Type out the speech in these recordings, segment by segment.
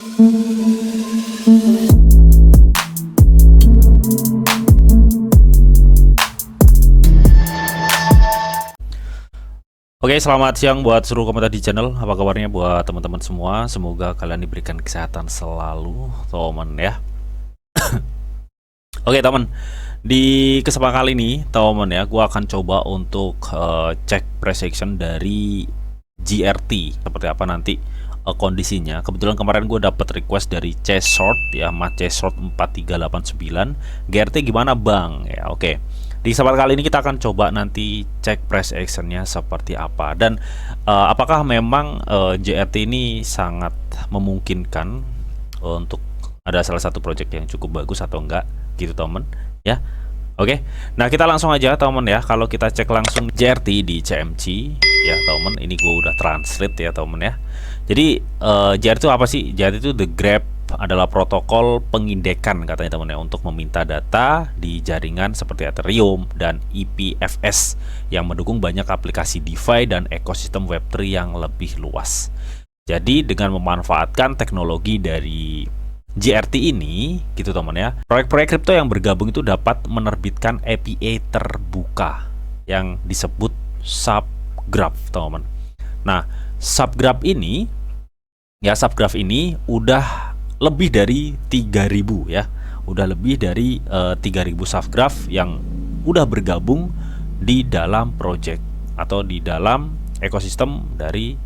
Oke, selamat siang buat seluruh komentar di channel. Apa kabarnya buat teman-teman semua? Semoga kalian diberikan kesehatan selalu, teman ya. Oke, teman. Di kesempatan kali ini, teman ya, gua akan coba untuk cek press action dari GRT seperti apa nanti kondisinya. Kebetulan kemarin gue dapat request dari C-Short ya, Mas C-Short 4389. GRT gimana, Bang? Ya, oke. Di kesempatan kali ini kita akan coba nanti cek press actionnya seperti apa, dan apakah memang JRT ini sangat memungkinkan untuk ada salah satu project yang cukup bagus atau enggak gitu, teman ya. Oke, nah kita langsung aja, teman ya. Kalau kita cek langsung JRT di CMC ya, teman, ini gue udah translate ya, teman ya. Jadi JRT itu apa sih? JRT itu the Grab adalah protokol pengindekan katanya, teman ya, untuk meminta data di jaringan seperti Ethereum dan IPFS yang mendukung banyak aplikasi DeFi dan ekosistem Web3 yang lebih luas. Jadi dengan memanfaatkan teknologi dari GRT ini gitu, teman ya, proyek-proyek kripto yang bergabung itu dapat menerbitkan API terbuka yang disebut subgraph, teman. Nah, subgraph ini ya, subgraph ini udah lebih dari 3000 ya. Udah lebih dari 3000 subgraph yang udah bergabung di dalam project atau di dalam ekosistem dari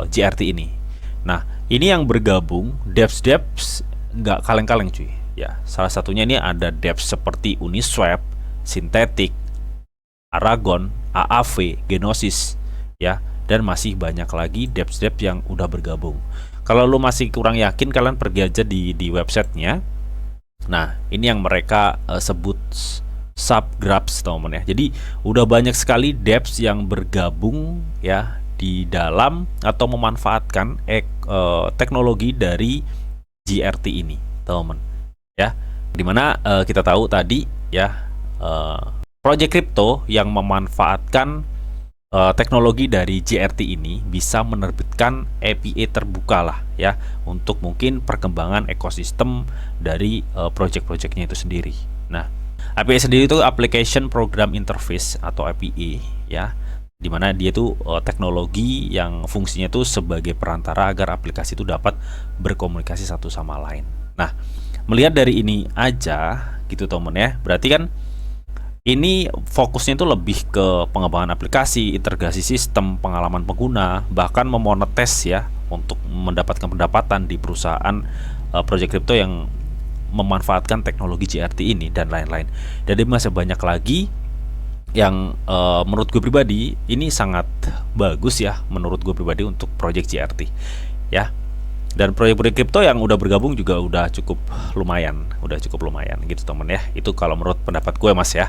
GRT ini. Nah, ini yang bergabung dApps nggak kaleng-kaleng cuy ya. Salah satunya ini ada dApps seperti Uniswap, Synthetic, Aragon, AAV, Genosis ya, dan masih banyak lagi dApps yang udah bergabung. Kalau lu masih kurang yakin, kalian pergi aja di websitenya. Nah, ini yang mereka sebut subgraphs, teman ya. Jadi udah banyak sekali dApps yang bergabung ya di dalam atau memanfaatkan teknologi dari GRT ini, teman ya. Dimana kita tahu tadi ya, project crypto yang memanfaatkan teknologi dari GRT ini bisa menerbitkan API terbuka lah ya, untuk mungkin perkembangan ekosistem dari project-projectnya itu sendiri. Nah, API sendiri itu Application Program Interface atau API ya, dimana dia itu teknologi yang fungsinya itu sebagai perantara agar aplikasi itu dapat berkomunikasi satu sama lain. Nah, melihat dari ini aja gitu, teman ya, berarti kan ini fokusnya itu lebih ke pengembangan aplikasi, integrasi sistem, pengalaman pengguna, bahkan memonetis ya, untuk mendapatkan pendapatan di perusahaan project crypto yang memanfaatkan teknologi GRT ini dan lain-lain. Jadi masih banyak lagi yang menurut gue pribadi ini sangat bagus ya, menurut gue pribadi, untuk project GRT ya. Dan proyek-proyek kripto yang udah bergabung juga udah cukup lumayan gitu, temen ya. Itu kalau menurut pendapat gue, Mas ya.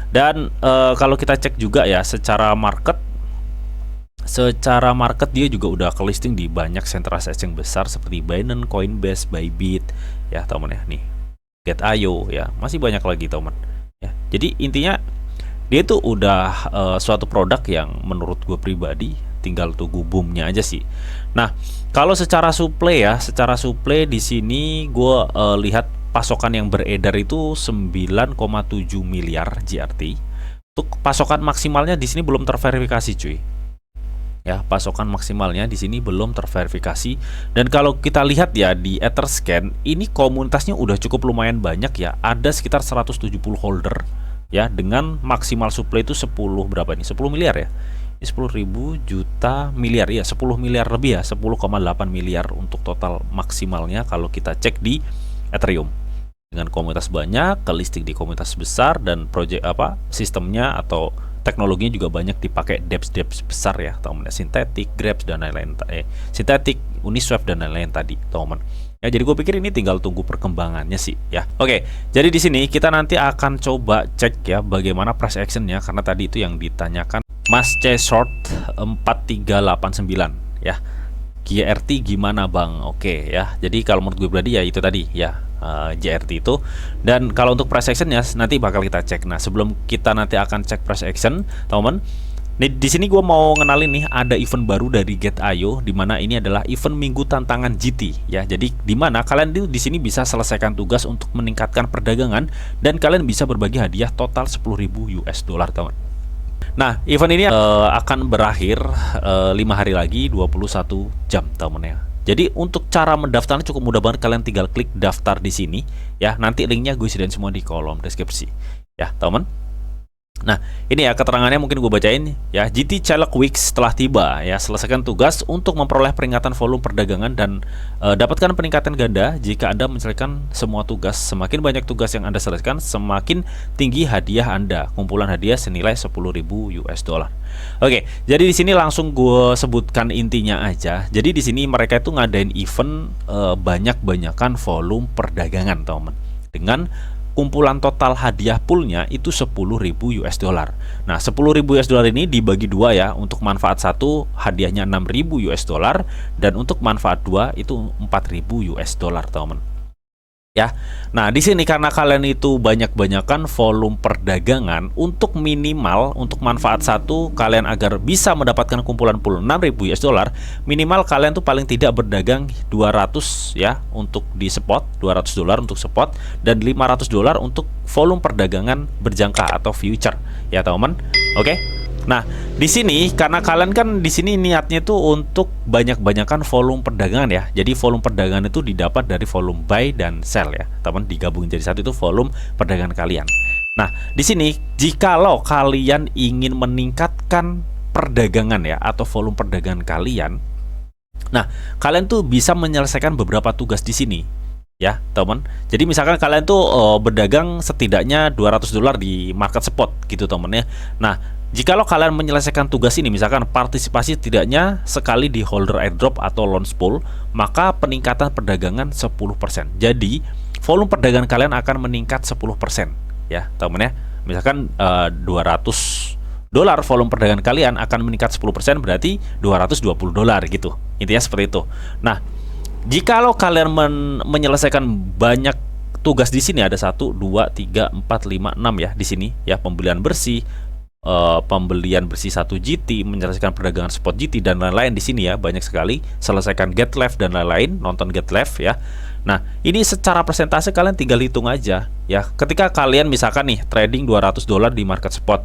Dan kalau kita cek juga ya, secara market dia juga udah ke listing di banyak sentralisasi yang besar seperti Binance, Coinbase, Bybit ya, temen ya. Nih, Get.io ya, masih banyak lagi, temen ya. Jadi intinya dia itu udah suatu produk yang menurut gue pribadi tinggal tunggu boomnya aja sih. Nah, kalau secara supply ya, di sini gue lihat pasokan yang beredar itu 9,7 miliar GRT. Untuk pasokan maksimalnya di sini belum terverifikasi, cuy. Ya, pasokan maksimalnya di sini belum terverifikasi. Dan kalau kita lihat ya di Etherscan, ini komunitasnya udah cukup lumayan banyak ya. Ada sekitar 170 holder ya, dengan maksimal supply itu 10 berapa nih? 10 miliar ya. 10.000 juta miliar ya, 10 miliar lebih ya, 10,8 miliar untuk total maksimalnya kalau kita cek di Ethereum. Dengan komunitas banyak, ke listing di komunitas besar, dan project sistemnya atau teknologinya juga banyak dipakai dApps besar ya, teman-teman. Synthetic, Grabs dan lain-lain, Synthetic, Uniswap dan lain-lain tadi, teman-teman. Ya, jadi gue pikir ini tinggal tunggu perkembangannya sih ya. Oke, jadi di sini kita nanti akan coba cek ya bagaimana price actionnya, karena tadi itu yang ditanyakan Mas C-Short 4389 ya. GRT gimana, Bang? Oke ya. Jadi kalau menurut gue pribadi ya itu tadi ya, GRT itu. Dan kalau untuk price actionnya nanti bakal kita cek. Nah, sebelum kita nanti akan cek price action, teman-teman, Nih di sini gue mau ngenalin nih ada event baru dari Get.io, di mana ini adalah event minggu tantangan GT ya. Jadi di mana kalian di sini bisa selesaikan tugas untuk meningkatkan perdagangan dan kalian bisa berbagi hadiah total 10.000 US dollar, teman. Nah, event ini akan berakhir 5 hari lagi 21 jam, teman ya. Jadi untuk cara mendaftarnya cukup mudah banget, kalian tinggal klik daftar di sini ya. Nanti linknya gue sediain semua di kolom deskripsi ya, teman. Nah, ini ya keterangannya, mungkin gue bacain ya. GT Challenge Week setelah tiba ya. Selesaikan tugas untuk memperoleh peringatan volume perdagangan dan dapatkan peningkatan ganda jika Anda menyelesaikan semua tugas. Semakin banyak tugas yang Anda selesaikan, semakin tinggi hadiah Anda. Kumpulan hadiah senilai 10.000 US dollar. Oke, jadi di sini langsung gue sebutkan intinya aja. Jadi di sini mereka itu ngadain event banyak-banyakan volume perdagangan, teman. Dengan kumpulan total hadiah poolnya itu 10.000 US dollar. Nah, 10.000 US dollar ini dibagi dua ya. Untuk manfaat satu hadiahnya 6.000 US dollar dan untuk manfaat dua itu 4.000 US dollar, teman. Ya. Nah, di sini karena kalian itu banyak-banyakan volume perdagangan, untuk minimal untuk manfaat satu kalian agar bisa mendapatkan kumpulan pool 6.000 US dollar, minimal kalian tuh paling tidak berdagang 200 ya untuk di spot, 200 dolar untuk spot dan 500 dolar untuk volume perdagangan berjangka atau future ya, teman. Oke. Nah, di sini karena kalian kan di sini niatnya itu untuk banyak-banyakan volume perdagangan ya. Jadi volume perdagangan itu didapat dari volume buy dan sell ya. Teman, digabungin jadi satu itu volume perdagangan kalian. Nah, di sini jikalau kalian ingin meningkatkan perdagangan ya atau volume perdagangan kalian, nah, kalian tuh bisa menyelesaikan beberapa tugas di sini. Ya, teman. Jadi misalkan kalian tuh berdagang setidaknya 200 dolar di market spot gitu, teman ya. Nah, jikalau kalian menyelesaikan tugas ini, misalkan partisipasi setidaknya sekali di holder airdrop atau launch pool, maka peningkatan perdagangan 10%. Jadi, volume perdagangan kalian akan meningkat 10% ya, teman ya. Misalkan 200 dolar volume perdagangan kalian akan meningkat 10%, berarti 220 dolar gitu. Intinya seperti itu. Nah, jikalau kalian menyelesaikan banyak tugas di sini, ada 1 2 3 4 5 6 ya di sini ya, pembelian bersih, pembelian bersih 1 GT, menyelesaikan perdagangan spot GT dan lain-lain di sini ya, banyak sekali. Selesaikan get left dan lain-lain, nonton get left ya. Nah, ini secara persentase kalian tinggal hitung aja ya. Ketika kalian misalkan nih trading 200 dolar di market spot,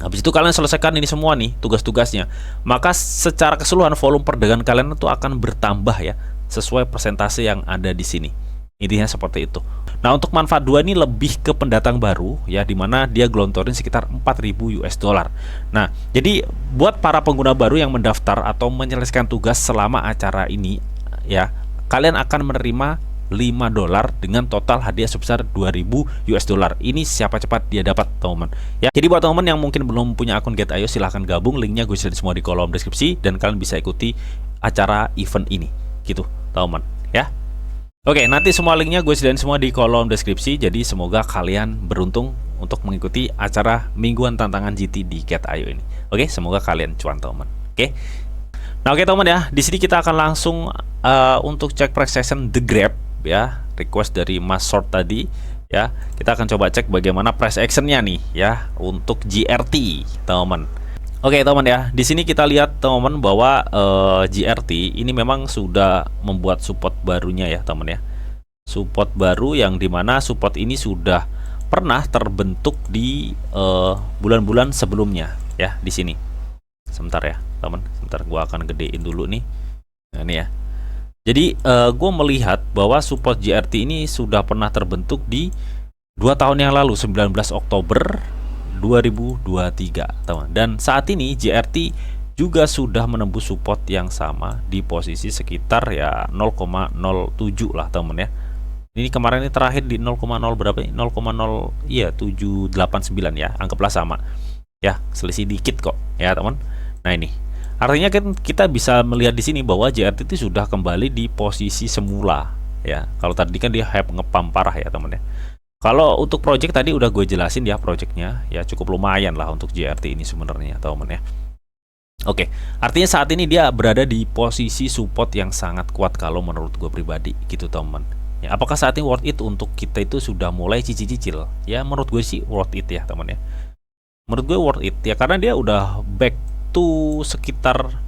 habis itu kalian selesaikan ini semua nih tugas-tugasnya, maka secara keseluruhan volume perdagangan kalian itu akan bertambah ya, sesuai persentase yang ada di sini. Intinya seperti itu. Nah, untuk manfaat 2 ini lebih ke pendatang baru ya, dimana dia gelontorin sekitar 4.000 US dollar. Nah, jadi buat para pengguna baru yang mendaftar atau menyelesaikan tugas selama acara ini ya, kalian akan menerima 5 dolar dengan total hadiah sebesar 2.000 US dollar. Ini siapa cepat dia dapat, teman. Ya, jadi buat teman yang mungkin belum punya akun Get.io, silahkan gabung, linknya gue share semua di kolom deskripsi dan kalian bisa ikuti acara event ini gitu, teman ya. Oke, nanti semua linknya gue sediain semua di kolom deskripsi. Jadi semoga kalian beruntung untuk mengikuti acara mingguan tantangan GT di Get.io ini. Oke, semoga kalian cuan, teman. Oke. Nah, oke teman ya, di sini kita akan langsung untuk cek price action The Grab ya, request dari Mas Short tadi ya. Kita akan coba cek bagaimana price actionnya nih ya untuk GRT, teman. Oke teman ya, di sini kita lihat teman bahwa GRT ini memang sudah membuat support barunya ya, teman ya. Support baru yang dimana support ini sudah pernah terbentuk di bulan-bulan sebelumnya ya, di sini. Sebentar ya teman, sebentar gua akan gedein dulu nih. Nah, ini ya. Jadi gue melihat bahwa support GRT ini sudah pernah terbentuk di 2 tahun yang lalu, 19 Oktober 2023 teman. Dan saat ini GRT juga sudah menembus support yang sama di posisi sekitar ya 0,07 lah, teman ya. Ini kemarin ini terakhir di 0,0 berapa nih? 0,0 iya 789 ya, anggaplah sama. Ya, selisih dikit kok ya, teman. Nah, ini artinya kan kita bisa melihat di sini bahwa GRT itu sudah kembali di posisi semula ya. Kalau tadi kan dia hype ngepam parah ya, teman ya. Kalau untuk project tadi udah gue jelasin ya, projectnya ya cukup lumayan lah untuk GRT ini sebenarnya, teman ya. Oke, artinya saat ini dia berada di posisi support yang sangat kuat kalau menurut gue pribadi gitu, teman. Ya, apakah saat ini worth it untuk kita itu sudah mulai cicil-cicil? Ya, menurut gue sih worth it ya, teman ya. menurut gue worth it ya, karena dia udah back to sekitar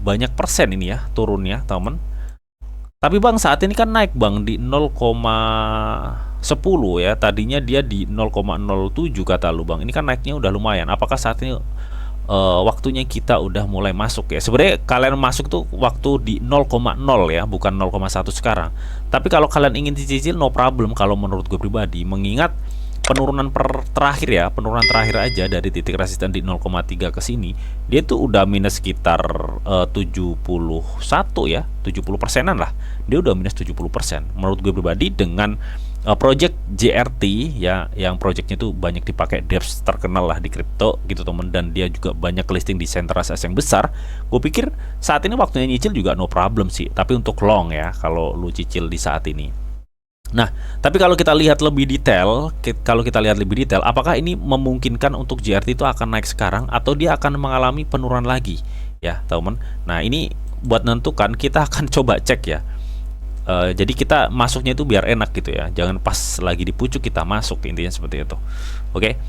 banyak persen ini ya turunnya teman. Tapi bang saat ini kan naik bang di 0,10 ya, tadinya dia di 0,07 kata lu bang. Ini kan naiknya udah lumayan. Apakah saat ini waktunya kita udah mulai masuk ya? Sebenarnya kalian masuk tuh waktu di 0,0 ya, bukan 0,1 sekarang. Tapi kalau kalian ingin dicicil no problem kalau menurut gue pribadi, mengingat penurunan terakhir ya, penurunan terakhir aja dari titik resisten di 0,3 ke sini, dia tuh udah minus sekitar 71 ya, 70%-an lah. Dia udah minus 70%. Menurut gue pribadi dengan project JRT ya, yang projectnya tuh banyak dipakai devs terkenal lah di kripto gitu temen, dan dia juga banyak listing di sentralitas yang besar. Gue pikir saat ini waktunya nyicil juga no problem sih, tapi untuk long ya kalau lu cicil di saat ini. Nah, tapi kalau kita lihat lebih detail, apakah ini memungkinkan untuk JRT itu akan naik sekarang atau dia akan mengalami penurunan lagi ya teman. Nah ini buat menentukan kita akan coba cek ya. Jadi kita masuknya itu biar enak gitu ya, jangan pas lagi di pucuk kita masuk, intinya seperti itu. Oke,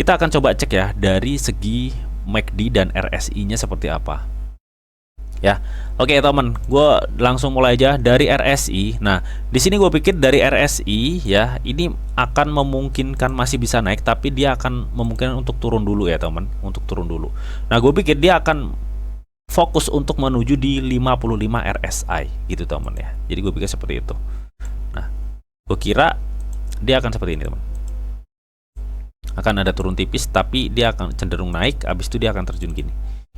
kita akan coba cek ya dari segi MACD dan RSI-nya seperti apa ya. Oke teman, gue langsung mulai aja dari RSI. Nah di sini gue pikir dari RSI ya, ini akan memungkinkan masih bisa naik, tapi dia akan memungkinkan untuk turun dulu ya teman, untuk turun dulu. Nah gue pikir dia akan fokus untuk menuju di 55 RSI gitu teman ya. Jadi gue pikir seperti itu. Nah gue kira dia akan seperti ini teman, akan ada turun tipis tapi dia akan cenderung naik, habis itu dia akan terjun gini.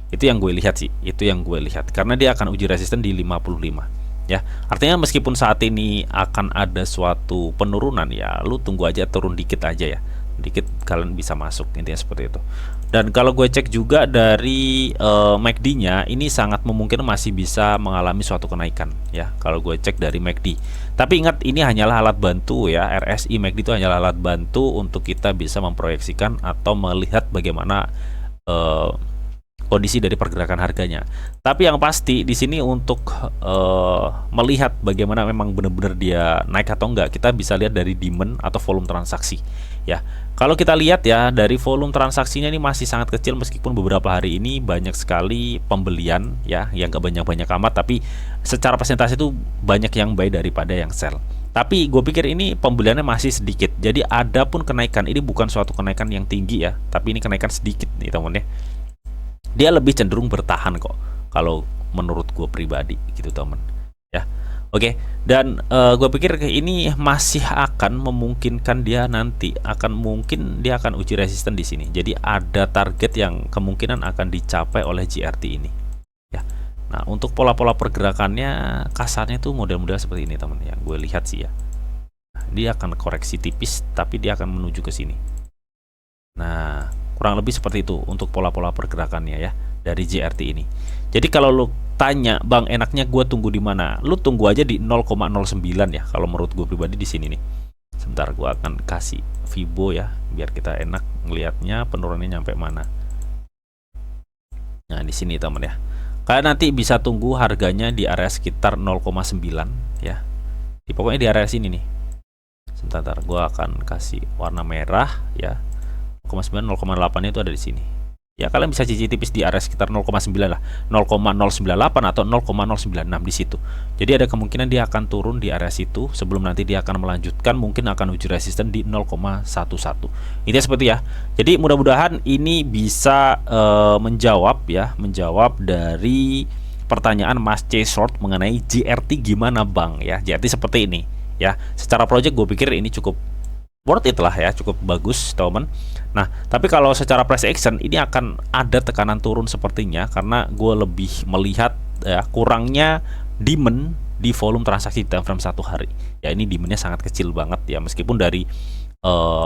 Itu yang gue lihat sih, itu yang gue lihat, karena dia akan uji resisten di 55 ya. Artinya meskipun saat ini akan ada suatu penurunan ya, lu tunggu aja turun dikit aja ya, dikit kalian bisa masuk, intinya seperti itu. Dan kalau gue cek juga dari MACD nya, ini sangat memungkinkan masih bisa mengalami suatu kenaikan ya kalau gue cek dari MACD. Tapi ingat, ini hanyalah alat bantu ya, RSI MACD itu hanyalah alat bantu untuk kita bisa memproyeksikan atau melihat bagaimana kondisi dari pergerakan harganya. Tapi yang pasti di sini untuk melihat bagaimana memang benar-benar dia naik atau enggak, kita bisa lihat dari demand atau volume transaksi ya. Kalau kita lihat ya dari volume transaksinya ini masih sangat kecil, meskipun beberapa hari ini banyak sekali pembelian ya, yang gak banyak-banyak amat, tapi secara persentase itu banyak yang buy daripada yang sell. Tapi gue pikir ini pembeliannya masih sedikit, jadi ada pun kenaikan ini bukan suatu kenaikan yang tinggi ya, tapi ini kenaikan sedikit nih teman ya. Dia lebih cenderung bertahan kok kalau menurut gue pribadi gitu teman ya. Oke, dan gue pikir ini masih akan memungkinkan dia nanti mungkin dia akan uji resisten di sini. Jadi ada target yang kemungkinan akan dicapai oleh JRT ini ya. Nah untuk pola-pola pergerakannya kasarnya tuh model-model seperti ini teman ya, gue lihat sih ya. Nah, dia akan koreksi tipis tapi dia akan menuju ke sini. Nah kurang lebih seperti itu untuk pola-pola pergerakannya ya dari JRT ini. Jadi kalau lu tanya, bang enaknya gue tunggu di mana? Lu tunggu aja di 0,09 ya kalau menurut gue pribadi di sini nih. Sebentar, gue akan kasih Fibo ya biar kita enak ngelihatnya penurunannya nyampe mana. Nah di sini teman ya. Kalian nanti bisa tunggu harganya di area sekitar 0,9 ya. Pokoknya di area sini nih. Sebentar, gue akan kasih warna merah ya. 0,9, 0,8 itu ada di sini. Ya kalian bisa cicil tipis di area sekitar 0,9 lah, 0,098 atau 0,096 di situ. Jadi ada kemungkinan dia akan turun di area situ sebelum nanti dia akan melanjutkan, mungkin akan uji resisten di 0,11. Ini seperti ya. Jadi mudah-mudahan ini bisa menjawab dari pertanyaan Mas C Short mengenai JRT gimana bang ya. JRT seperti ini ya. Secara project gue pikir ini cukup worth it lah ya, cukup bagus teman. Nah tapi kalau secara price action ini akan ada tekanan turun sepertinya, karena gue lebih melihat ya kurangnya demand di volume transaksi dalam frame 1 hari ya. Ini demandnya sangat kecil banget ya, meskipun dari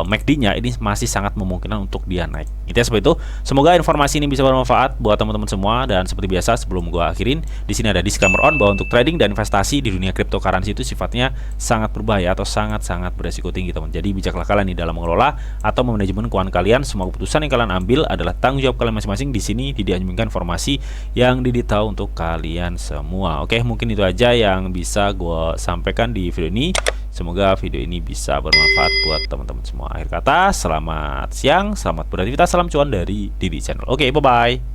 MACD-nya ini masih sangat memungkinkan untuk dia naik. Intinya seperti itu. Semoga informasi ini bisa bermanfaat buat teman-teman semua, dan seperti biasa sebelum gua akhirin, di sini ada disclaimer on bahwa untuk trading dan investasi di dunia cryptocurrency itu sifatnya sangat berbahaya atau sangat-sangat beresiko tinggi teman. Jadi bijaklah kalian di dalam mengelola atau memanajemen keuangan kalian. Semua keputusan yang kalian ambil adalah tanggung jawab kalian masing-masing. Di sini tidak menyampaikan informasi yang didetail untuk kalian semua. Oke, mungkin itu aja yang bisa gua sampaikan di video ini. Semoga video ini bisa bermanfaat buat teman-teman semua. Akhir kata, selamat siang, selamat beraktivitas, salam cuan dari Didi Channel. Oke, bye-bye.